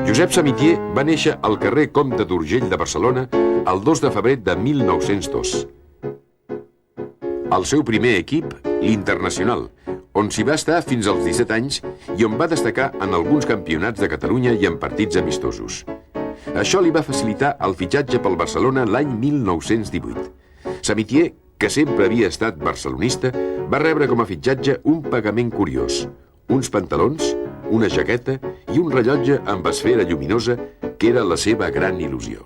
Josep Samitier va néixer al carrer Comte d'Urgell de Barcelona el 2 de febrer de 1902. El seu primer equip, l'Internacional, on s'hi va estar fins als 17 anys i on va destacar en alguns campionats de Catalunya i en partits amistosos. Això li va facilitar el fitxatge pel Barcelona l'any 1918. Samitier, que sempre havia estat barcelonista, va rebre com a fitxatge un pagament curiós: uns pantalons, una jaqueta i un rellotge amb esfera lluminosa, que era la seva gran il·lusió.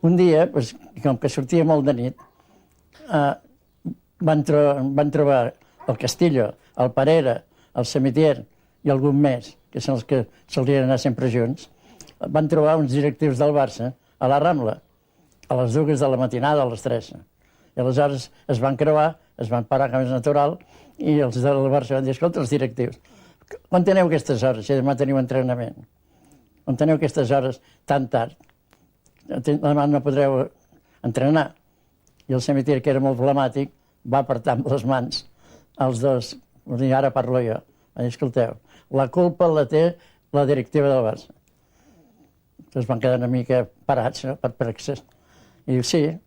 Un dia, com que sortia molt de nit, van trobar el Castillo, el Parera, el Samitier i algun més, que són els que solien anar sempre junts, van trobar uns directius del Barça a la Rambla, a les 2 de la matinada, a les 3. I aleshores es van creuar, es van parar com és natural, i els del Barça van dir: escolta, els directius, on teniu aquestes hores si demà teniu entrenament? On teniu aquestes hores tan tard? Demà no podreu entrenar. I el Samitier, que era molt flemàtic, va apretar amb les mans els dos. I ara parlo jo. Va dir: escolteu, la culpa la té la directiva del Barça. Es van quedar una mica parats, no?, perplexes. I diu: sí,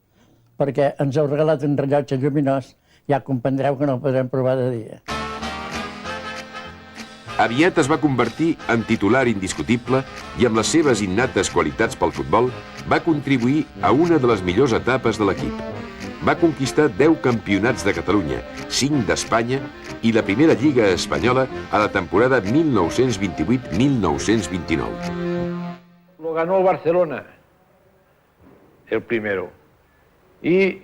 perquè ens heu regalat un rellotge lluminós, ja comprendreu que no el podrem provar de dia. Aviat es va convertir en titular indiscutible i amb les seves innates qualitats pel futbol va contribuir a una de les millors etapes de l'equip. Va conquistar 10 campionats de Catalunya, 5 d'Espanya i la primera Lliga espanyola a la temporada 1928-1929. Lo ganó el Barcelona, el primero. Y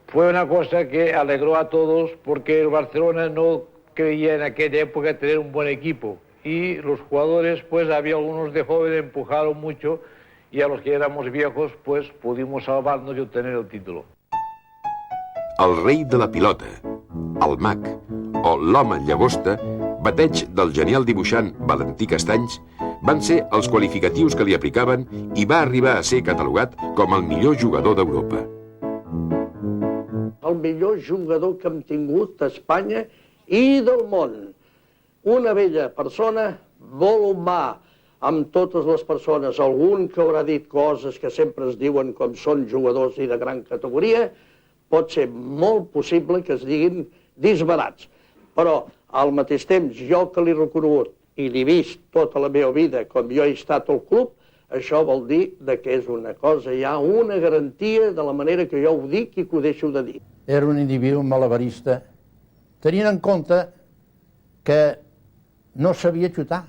fue una cosa que alegró a todos porque el Barcelona no creía en aquella época tener un buen equipo. Y los jugadores, pues había algunos de jóvenes, empujaron mucho y a los que éramos viejos, pues pudimos salvarnos y obtener el título. El rei de la pilota, el mag, o l'home llagosta, bateig del genial dibuixant Valentí Castanys, van ser els qualificatius que li aplicaven i va arribar a ser catalogat com el millor jugador d'Europa. El millor jugador que hem tingut a Espanya i del món. Una bella persona, molt humà amb totes les persones. Algun que haurà dit coses que sempre es diuen com són jugadors i de gran categoria, pot ser molt possible que es diguin disbarats. Però, al mateix temps, jo que l'he reconegut i l'he vist tota la meva vida com jo he estat al club, això vol dir que és una cosa, hi ha una garantia de la manera que jo ho dic i que ho deixo de dir. Era un individu malabarista, tenint en compte que no sabia xutar,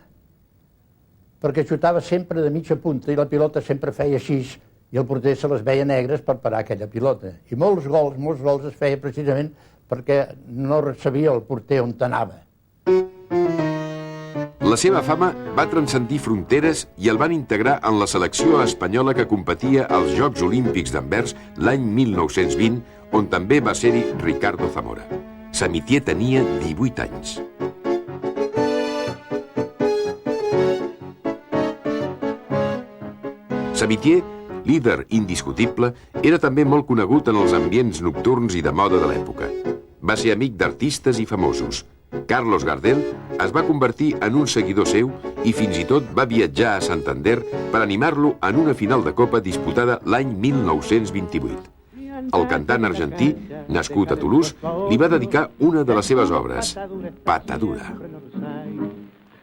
perquè xutava sempre de mitja punta i la pilota sempre feia així i el porter se les veia negres per parar aquella pilota. I molts gols es feia precisament perquè no sabia el porter on anava. La seva fama va transcendir fronteres i el van integrar en la selecció espanyola que competia als Jocs Olímpics d'Anvers l'any 1920, on també va ser-hi Ricardo Zamora. Samitier tenia 18 anys. Samitier, líder indiscutible, era també molt conegut en els ambients nocturns i de moda de l'època. Va ser amic d'artistes i famosos. Carlos Gardel es va convertir en un seguidor seu i fins i tot va viatjar a Santander per animar-lo en una final de Copa disputada l'any 1928. El cantant argentí, nascut a Toulouse, li va dedicar una de les seves obres, Patadura.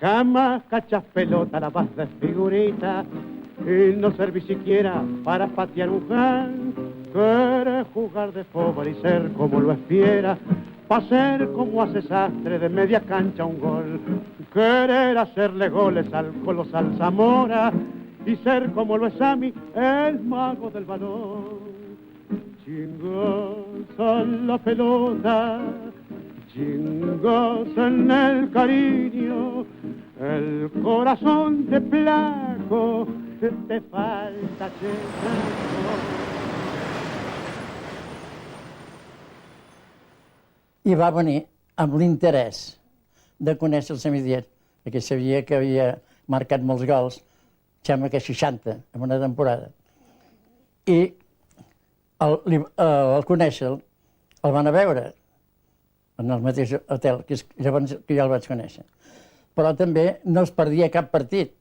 Jamás cachas pelota, la vas de figurita y no serví siquiera para patear un jan. Quieres jugar de fútbol y ser como lo espiera, pa' ser como hace Sastre de media cancha un gol. Querer hacerle goles al colosal Zamora y ser como lo es Sami, el mago del balón. Chingos en la pelota, chingos en el cariño, el corazón de flaco, te falta checar. I va venir amb l'interès de conèixer el Samitier, perquè sabia que havia marcat molts gols, sembla que 60 en una temporada. I al conèixer-lo, el van a veure en el mateix hotel, que és llavors que jo el vaig conèixer. Però també no es perdia cap partit.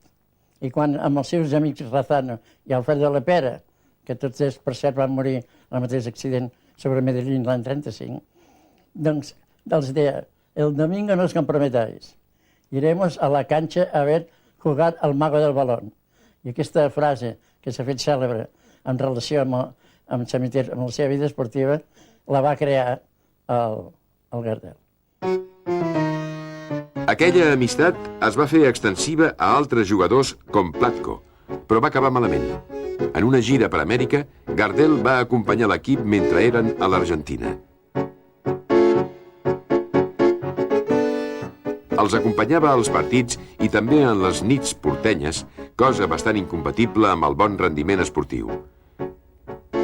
I quan amb els seus amics Razano i Alfredo Lepera, que tots ells, per cert, van morir en el mateix accident sobre Medellín l'any 35, doncs els deia, el domingo no os comprometáis, iremos a la cancha a ver jugar al mago del balón. I aquesta frase que s'ha fet cèlebre en relació amb Samitier, amb la seva vida esportiva, la va crear el Gardel. Aquella amistat es va fer extensiva a altres jugadors com Platko, però va acabar malament. En una gira per Amèrica, Gardel va acompanyar l'equip mentre eren a l'Argentina. Els acompanyava als partits i també en les nits portenyes, cosa bastant incompatible amb el bon rendiment esportiu.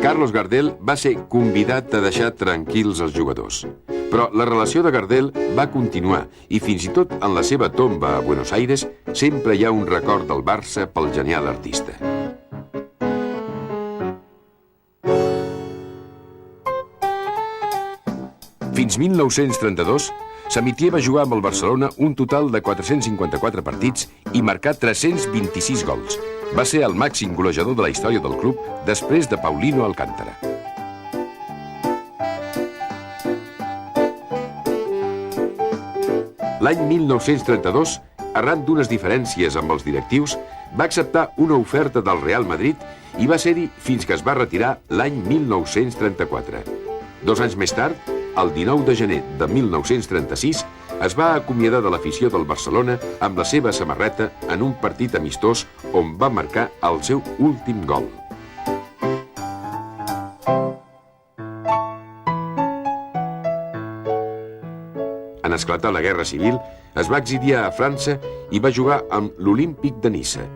Carlos Gardel va ser convidat a deixar tranquils els jugadors. Però la relació de Gardel va continuar i fins i tot en la seva tomba a Buenos Aires sempre hi ha un record del Barça pel genial artista. Fins 1932, Samitier va jugar amb el Barcelona un total de 454 partits i marcar 326 gols. Va ser el màxim golejador de la història del club després de Paulino Alcántara. L'any 1932, arran d'unes diferències amb els directius, va acceptar una oferta del Real Madrid i va ser-hi fins que es va retirar l'any 1934. 2 anys més tard, el 19 de gener de 1936, es va acomiadar de l'afició del Barcelona amb la seva samarreta en un partit amistós on va marcar el seu últim gol. En esclatar la Guerra Civil, es va exiliar a França i va jugar amb l'Olímpic de Niça.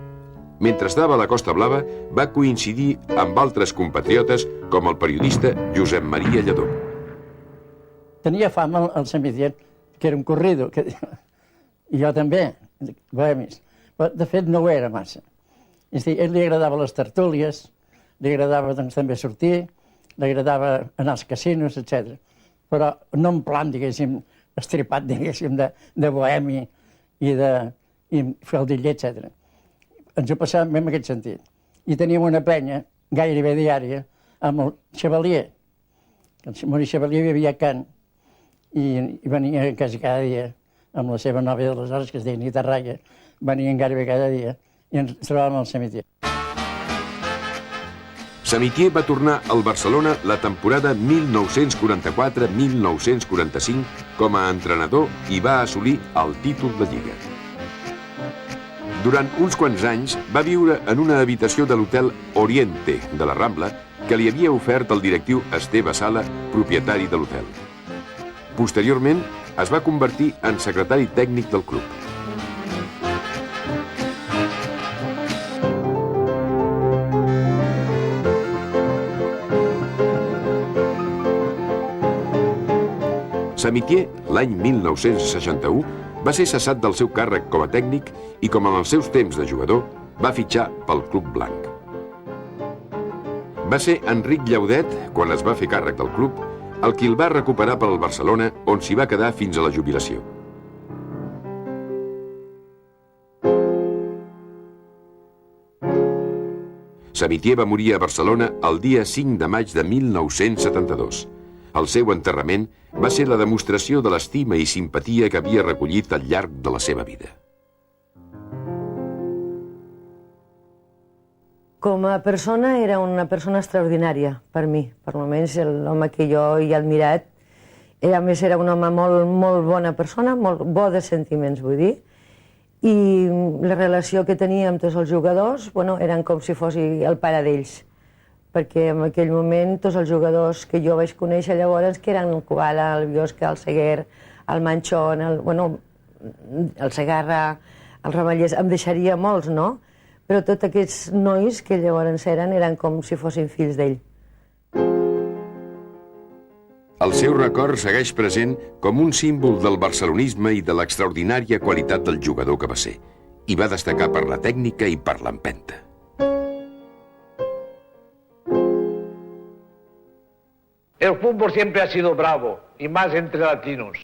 Mentre estava a la Costa Blava, va coincidir amb altres compatriotes com el periodista Josep Maria Lledó. Tenia fama el Samitier, que era un corrido, i jo també, bohemis. Però, de fet, no ho era massa. És a dir, ell li agradava les tertúlies, li agradava doncs, també sortir, li agradava anar als casinos, etc. Però no en plan, diguéssim, estripat, diguéssim, de bohemi i faldiller, etc. Ens ho passàvem bé en aquest sentit. I teníem una penya, gairebé diària, amb el Chevalier. El Maurice Chevalier vivia a Can i venia quasi cada dia amb la seva nòvia d'aleshores, que es deia Nita Raya, venien gairebé cada dia i ens trobàvem al Samitier. Samitier va tornar al Barcelona la temporada 1944-1945 com a entrenador i va assolir el títol de Lliga. Durant uns quants anys va viure en una habitació de l'hotel Oriente de la Rambla que li havia ofert el directiu Esteve Sala, propietari de l'hotel. Posteriorment, es va convertir en secretari tècnic del club. Samitier, l'any 1961, va ser cessat del seu càrrec com a tècnic i, com en els seus temps de jugador, va fitxar pel Club Blanc. Va ser Enric Llaudet, quan es va fer càrrec del club, el qui el va recuperar per al Barcelona, on s'hi va quedar fins a la jubilació. Samitier va morir a Barcelona el dia 5 de maig de 1972. El seu enterrament va ser la demostració de l'estima i simpatia que havia recollit al llarg de la seva vida. Com a persona era una persona extraordinària per mi, per almenys l'home que jo he admirat. A més, era un home molt bona persona, molt bo de sentiments, vull dir, i la relació que tenia amb tots els jugadors eren com si fos el pare d'ells, perquè en aquell moment tots els jugadors que jo vaig conèixer llavors, que eren el Kubala, el Biosca, el Seguer, el Manchón, el Segarra, el Ramallers, em deixaria molts, no? Però tots aquests nois que llavors eren com si fossin fills d'ell. El seu record segueix present com un símbol del barcelonisme i de l'extraordinària qualitat del jugador que va ser, i va destacar per la tècnica i per l'empenta. El fútbol siempre ha sido bravo, y más entre latinos.